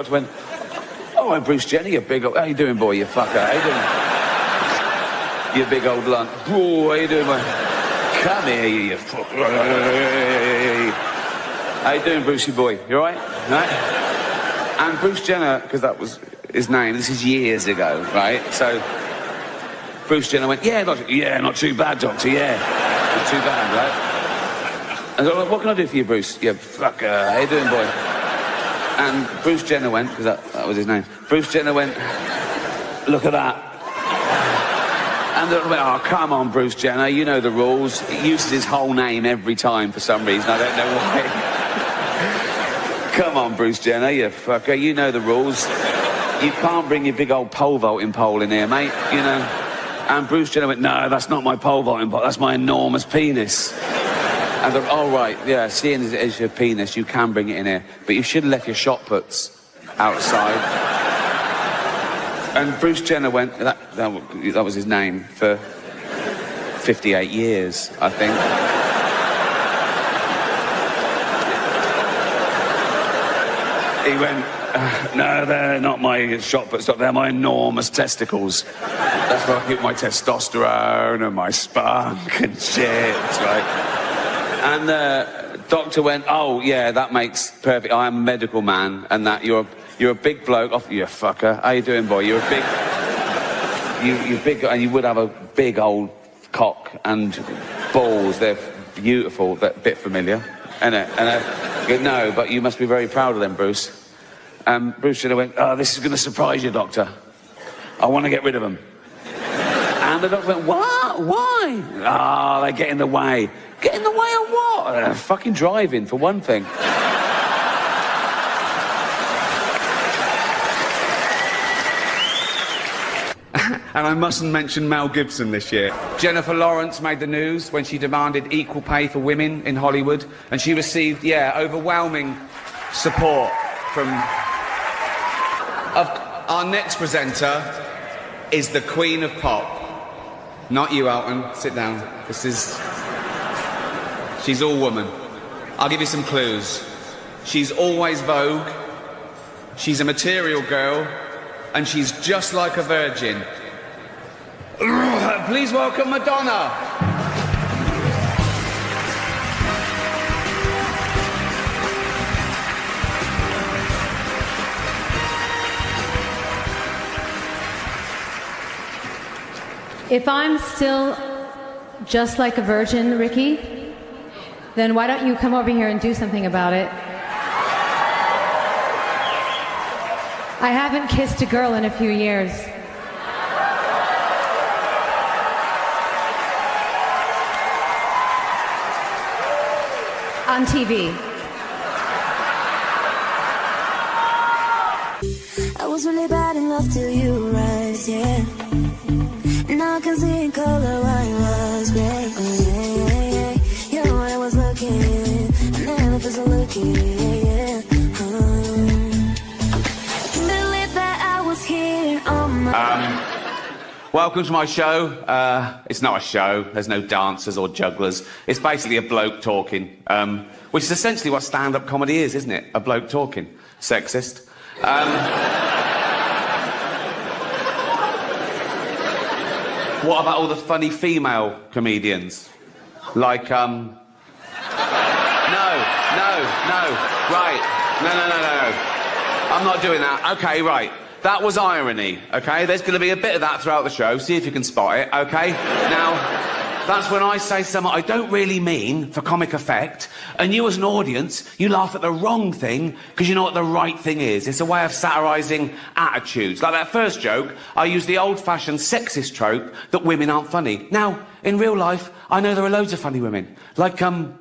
I went, oh, I'm Bruce Jenner, you big old... How you doing, boy, you fucker? How you doing? You big old lunt. Oh, how you doing, boy? Come here, you fucker. How you doing, Brucey boy? You all right? Right? And Bruce Jenner, because that was his name, this is years ago, right? So Bruce Jenner went, yeah, not too bad, doctor, yeah. Not too bad, right? And I was like, what can I do for you, Bruce? You fucker. How you doing, boy? And Bruce Jenner went, because that was his name. Bruce Jenner went, look at that. And they went, oh, come on, Bruce Jenner, you know the rules. He uses his whole name every time for some reason. I don't know why. Come on, Bruce Jenner, you fucker, you know the rules. You can't bring your big old pole vaulting pole in here, mate, you know. And Bruce Jenner went, no, that's not my pole vaulting pole, that's my enormous penis. And they're, oh, right, yeah, seeing as it is your penis, you can bring it in here. But you should have left your shot puts outside. And Bruce Jenner went, that was his name, for 58 years, I think. He went, no, they're not my shot puts, they're my enormous testicles. That's where I keep my testosterone and my spunk and shit, right? And the doctor went, oh, yeah, that makes perfect. I am a medical man, and that you're a big bloke. Oh, you fucker. How you doing, boy? You're a big... You're big, and you would have a big old cock and balls. They're beautiful, but a bit familiar. And no, but you must be very proud of them, Bruce. Bruce should have went, oh, this is going to surprise you, doctor. I want to get rid of them. And the doctor went, what? Why? Ah, they get in the way. Get in the way of what? Fucking driving, for one thing. And I mustn't mention Mel Gibson this year. Jennifer Lawrence made the news when she demanded equal pay for women in Hollywood, and she received, yeah, overwhelming support from... Our next presenter is the Queen of Pop. Not you, Alton. Sit down. She's all woman. I'll give you some clues. She's always Vogue. She's a material girl. And she's just like a virgin. Please welcome Madonna. If I'm still just like a virgin, Ricky, then why don't you come over here and do something about it? I haven't kissed a girl in a few years. On TV. I was really bad in love till you arrived, yeah. Now I can see in color why it was great. Oh, yeah, yeah, yeah. You know I was looking, and then if it's looking, yeah, yeah. Believe that I was here on my... Welcome to my show. It's not a show. There's no dancers or jugglers. It's basically a bloke talking, which is essentially what stand-up comedy is, isn't it? A bloke talking. Sexist. What about all the funny female comedians? Like, No. Right. No. I'm not doing that. Okay, right. That was irony, okay? There's going to be a bit of that throughout the show. See if you can spot it, okay? Now, that's when I say something I don't really mean for comic effect, and you as an audience, you laugh at the wrong thing because you know what the right thing is. It's a way of satirising attitudes. Like that first joke, I used the old-fashioned sexist trope that women aren't funny. Now, in real life, I know there are loads of funny women. Like, I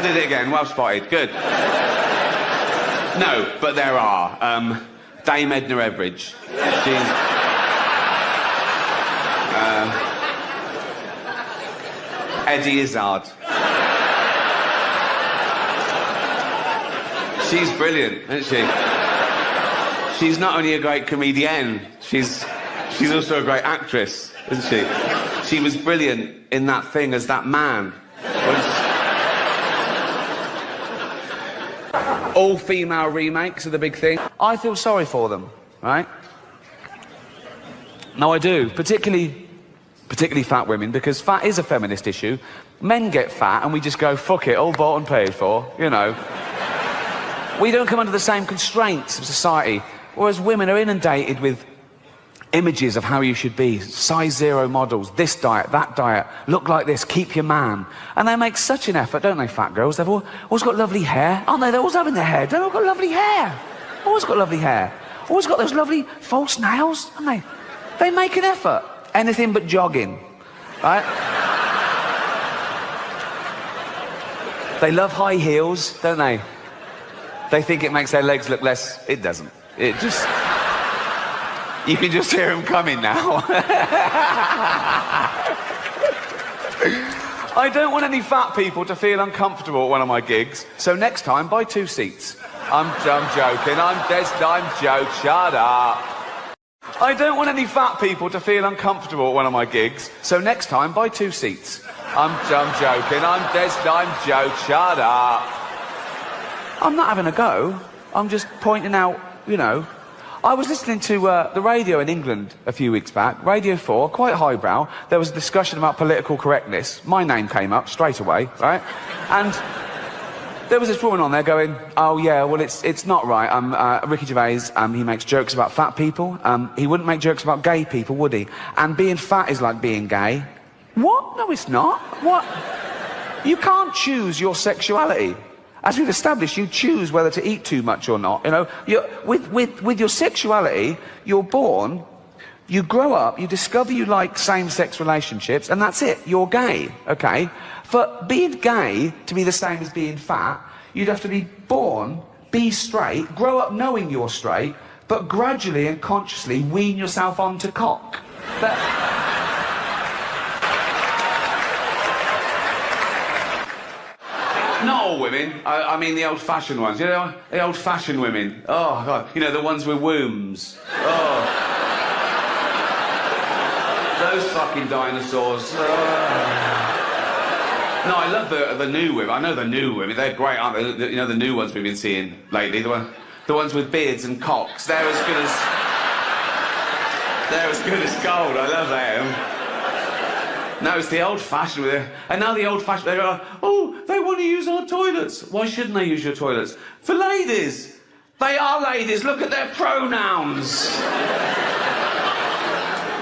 did it again. Well spotted. Good. No, but there are. Dame Edna Everage. Eddie Izzard. She's brilliant, isn't she? She's not only a great comedienne, she's also a great actress, isn't she? She was brilliant in that thing as that man. all-female remakes are the big thing. I feel sorry for them, right? No, I do, particularly fat women, because fat is a feminist issue. Men get fat and we just go, fuck it, all bought and paid for, you know. We don't come under the same constraints of society, whereas women are inundated with images of how you should be, size 0 models, this diet, that diet, look like this, keep your man. And they make such an effort, don't they, fat girls? They've always got lovely hair, aren't they? They're always having their hair. They've all got lovely hair. Always got lovely hair. Always got those lovely false nails, haven't they? They make an effort. Anything but jogging, right? They love high heels, don't they? They think it makes their legs look less... It doesn't. It just... You can just hear them coming now. I don't want any fat people to feel uncomfortable at one of my gigs, so next time, buy 2 seats. I'm joking. I'm joking. Shut up. I don't want any fat people to feel uncomfortable at one of my gigs, so next time, buy 2 seats. I'm joking. I'm joking. Shut up. I'm not having a go. I'm just pointing out, you know. I was listening to the radio in England a few weeks back, Radio 4, quite highbrow. There was a discussion about political correctness. My name came up straight away, right? And there was this woman on there going, oh yeah, well it's not right. Ricky Gervais, he makes jokes about fat people. He wouldn't make jokes about gay people, would he? And being fat is like being gay. What? No, it's not. What? You can't choose your sexuality. As we've established, you choose whether to eat too much or not. You know, with your sexuality, you're born, you grow up, you discover you like same-sex relationships, and that's it. You're gay, okay? For being gay to be the same as being fat, you'd have to be born, be straight, grow up knowing you're straight, but gradually and consciously wean yourself onto cock. Not all women. I mean the old-fashioned ones. You know, the old-fashioned women. Oh, God. You know, the ones with wombs. Oh. Those fucking dinosaurs. Oh. No, I love the new women. I know the new women. They're great, aren't they? You know, the new ones we've been seeing lately. The ones with beards and cocks. They're as good as gold. I love them. No, it's the old-fashioned with it. And now the old-fashioned, they go, oh, they want to use our toilets. Why shouldn't they use your toilets? For ladies. They are ladies. Look at their pronouns.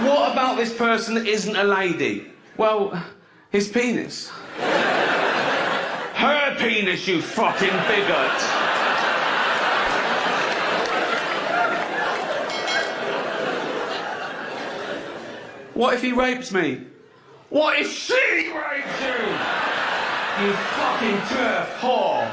What about this person that isn't a lady? Well, his penis. Her penis, you fucking bigot. What if he rapes me? What if she rapes you? You fucking turf whore.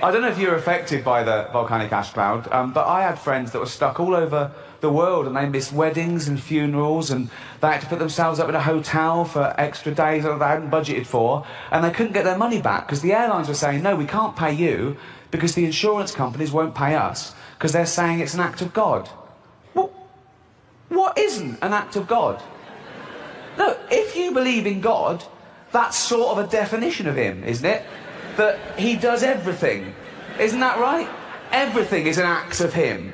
I don't know if you were affected by the volcanic ash cloud, but I had friends that were stuck all over the world and they missed weddings and funerals and they had to put themselves up in a hotel for extra days that they hadn't budgeted for and they couldn't get their money back because the airlines were saying, no, we can't pay you because the insurance companies won't pay us because they're saying it's an act of God. Well, what isn't an act of God? No, if you believe in God, that's sort of a definition of him, isn't it? That he does everything. Isn't that right? Everything is an act of him.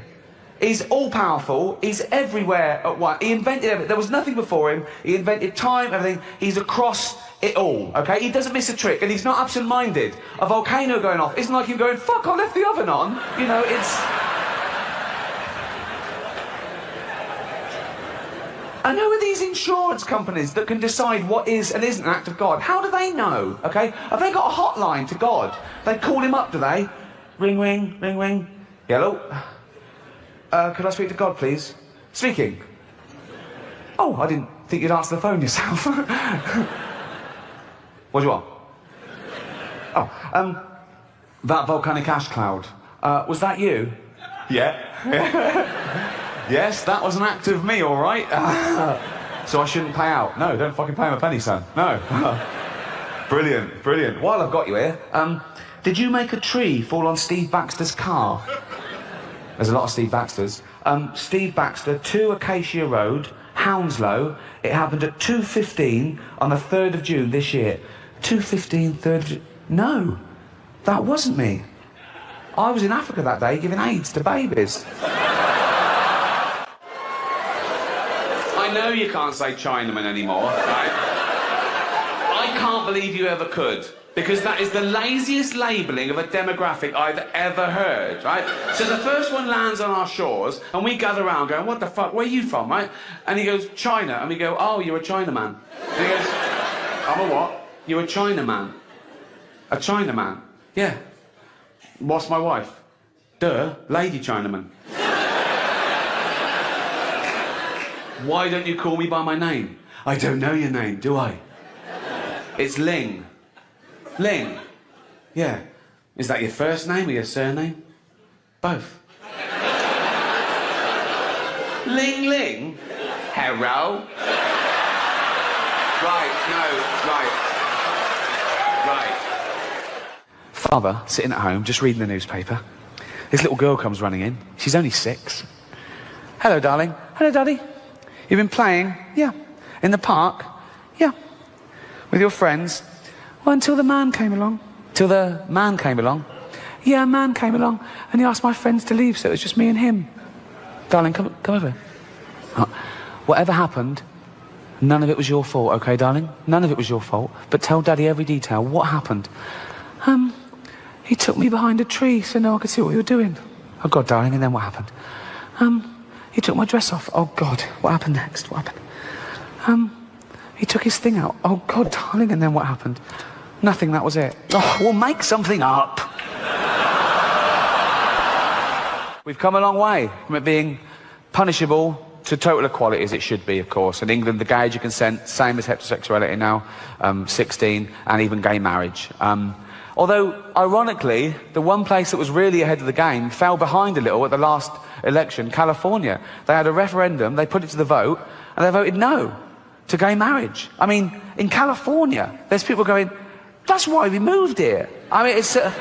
He's all-powerful, he's everywhere at once. He invented everything. There was nothing before him. He invented time, everything. He's across it all, okay? He doesn't miss a trick, and he's not absent-minded. A volcano going off isn't like him going, fuck, I left the oven on. You know, it's... And who are these insurance companies that can decide what is and isn't an act of God? How do they know, okay? Have they got a hotline to God? They call him up, do they? Ring, ring, ring, ring. Hello? Could I speak to God, please? Speaking. Oh, I didn't think you'd answer the phone yourself. What do you want? Oh, that volcanic ash cloud. Was that you? Yeah. Yes, that was an act of me, all right. So I shouldn't pay out. No, don't fucking pay him a penny, son. No. Brilliant, brilliant. While I've got you here, did you make a tree fall on Steve Baxter's car? There's a lot of Steve Baxters. Steve Baxter, 2 Acacia Road, Hounslow. It happened at 2:15 on the 3rd of June this year. 2:15, 3rd of June. No. That wasn't me. I was in Africa that day giving AIDS to babies. I know you can't say Chinaman anymore, right? I can't believe you ever could, because that is the laziest labelling of a demographic I've ever heard, right? So the first one lands on our shores, and we gather around going, what the fuck, where are you from, right? And he goes, China. And we go, oh, you're a Chinaman. And he goes, I'm a what? You're a Chinaman. A Chinaman? Yeah. What's my wife? Duh, Lady Chinaman. Why don't you call me by my name? I don't know your name, do I? It's Ling. Ling? Yeah. Is that your first name or your surname? Both. Ling Ling? Hello? Right. Father, sitting at home, just reading the newspaper. This little girl comes running in. She's only 6. Hello, darling. Hello, Daddy. You've been playing? Yeah. In the park? Yeah. With your friends? Well, until the man came along. Till the man came along? Yeah, a man came along and he asked my friends to leave, so it was just me and him. Darling, come over. Whatever happened, none of it was your fault, okay, darling? None of it was your fault. But tell Daddy every detail. What happened? He took me behind a tree so no one could see what we were doing. Oh, God, darling, and then what happened? He took my dress off. Oh, God, what happened next? What happened? He took his thing out. Oh, God, darling, and then what happened? Nothing, that was it. Oh, we'll make something up. We've come a long way from it being punishable to total equality, as it should be, of course. In England, the gay age of consent, same as heterosexuality now, 16, and even gay marriage. Although, ironically, the one place that was really ahead of the game fell behind a little at the last election, California. They had a referendum, they put it to the vote, and they voted no to gay marriage. I mean, in California, there's people going, that's why we moved here. I mean, it's a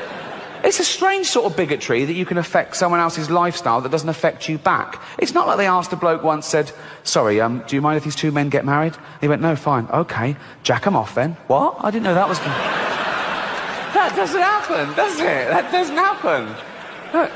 strange sort of bigotry that you can affect someone else's lifestyle that doesn't affect you back. It's not like they asked a bloke once, said, sorry, do you mind if these 2 men get married? He went, no, fine. Okay, jack them off then. What? I didn't know that was... That doesn't happen, does it? That doesn't happen. Look,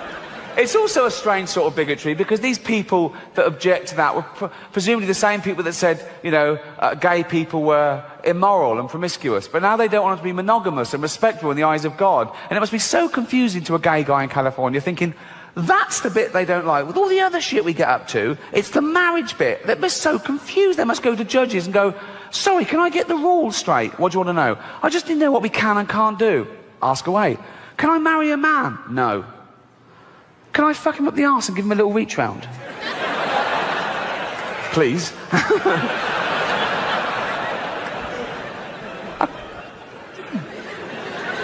it's also a strange sort of bigotry because these people that object to that were presumably the same people that said, you know, gay people were immoral and promiscuous, but now they don't want to be monogamous and respectful in the eyes of God. And it must be so confusing to a gay guy in California thinking, that's the bit they don't like. With all the other shit we get up to, it's the marriage bit. They're so confused. They must go to judges and go, sorry, can I get the rules straight? What do you want to know? I just need to know what we can and can't do. Ask away. Can I marry a man? No. Can I fuck him up the arse and give him a little reach round? Please.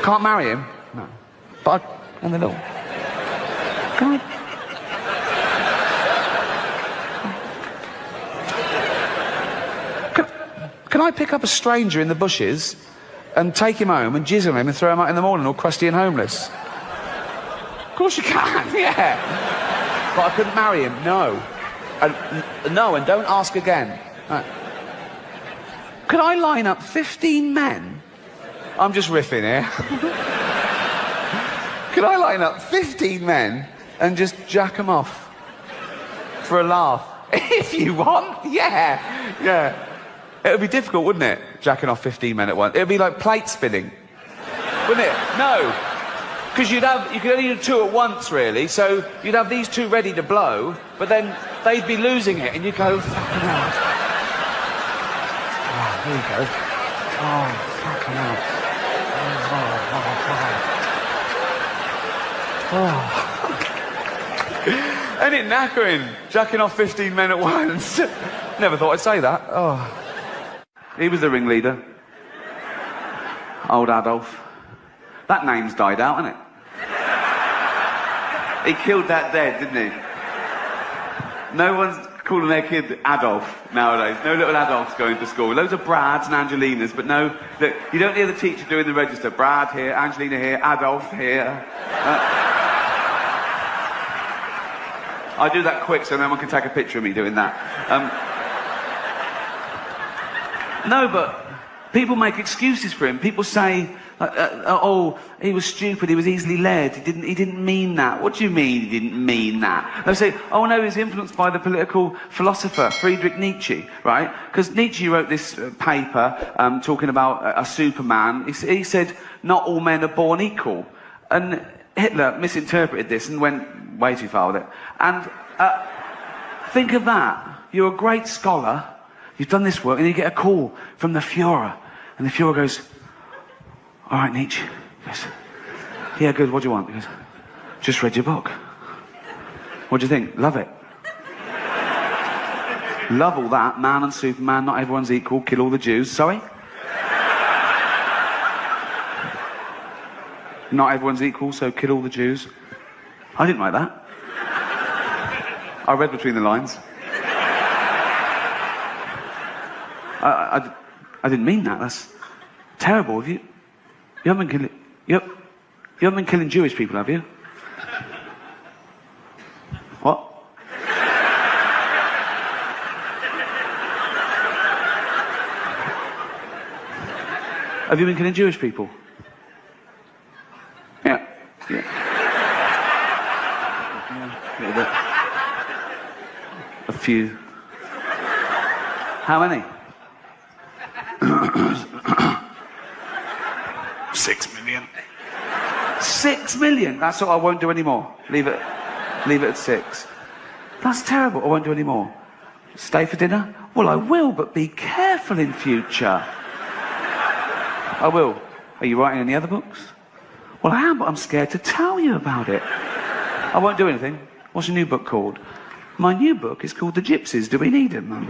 Can't marry him? No. But and the little... Can I... Can I pick up a stranger in the bushes and take him home and jizz on him and throw him out in the morning all crusty and homeless? Of course you can, yeah. But I couldn't marry him, no. No, and don't ask again. Right. Could I line up 15 men? I'm just riffing here. Could I line up 15 men and just jack them off? For a laugh. If you want, yeah. It would be difficult, wouldn't it? Jacking off 15 men at once. It would be like plate spinning. Wouldn't it? No. Because you could only do 2 at once, really. So you'd have these 2 ready to blow, but then they'd be losing it, and you'd go, fucking hell. Oh, there you go. Oh, fucking hell. Oh. Ain't it knackering? Jacking off 15 men at once. Never thought I'd say that. Oh. He was the ringleader. Old Adolf. That name's died out, hasn't it? He killed that dead, didn't he? No one's calling their kid Adolf nowadays. No little Adolfs going to school. Loads of Brads and Angelinas, but no, look, you don't hear the teacher doing the register. Brad here, Angelina here, Adolf here. I do that quick so no one can take a picture of me doing that. No, but people make excuses for him. People say, oh, he was stupid, he was easily led, he didn't mean that. What do you mean he didn't mean that? They say, oh no, he was influenced by the political philosopher Friedrich Nietzsche, right? Because Nietzsche wrote this paper talking about a Superman. He said, not all men are born equal. And Hitler misinterpreted this and went way too far with it. And think of that. You're a great scholar, you've done this work, and you get a call from the Führer. And the Führer goes, all right, Nietzsche. He goes, yeah, good, what do you want? He goes, just read your book. What do you think? Love it. Love all that, man and Superman, not everyone's equal, kill all the Jews. Sorry? Not everyone's equal, so kill all the Jews. I didn't write that. I read between the lines. I didn't mean that. That's terrible. You haven't been killing. You haven't been killing Jewish people, have you? What? Have you been killing Jewish people? Yeah. Yeah. Yeah, a little bit. A few. How many? 6 million. 6 million? That's all. I won't do any more. Leave it at 6. That's terrible. I won't do any more. Stay for dinner? Well, I will, but be careful in future. I will. Are you writing any other books? Well, I am, but I'm scared to tell you about it. I won't do anything. What's your new book called? My new book is called The Gypsies. Do we need him?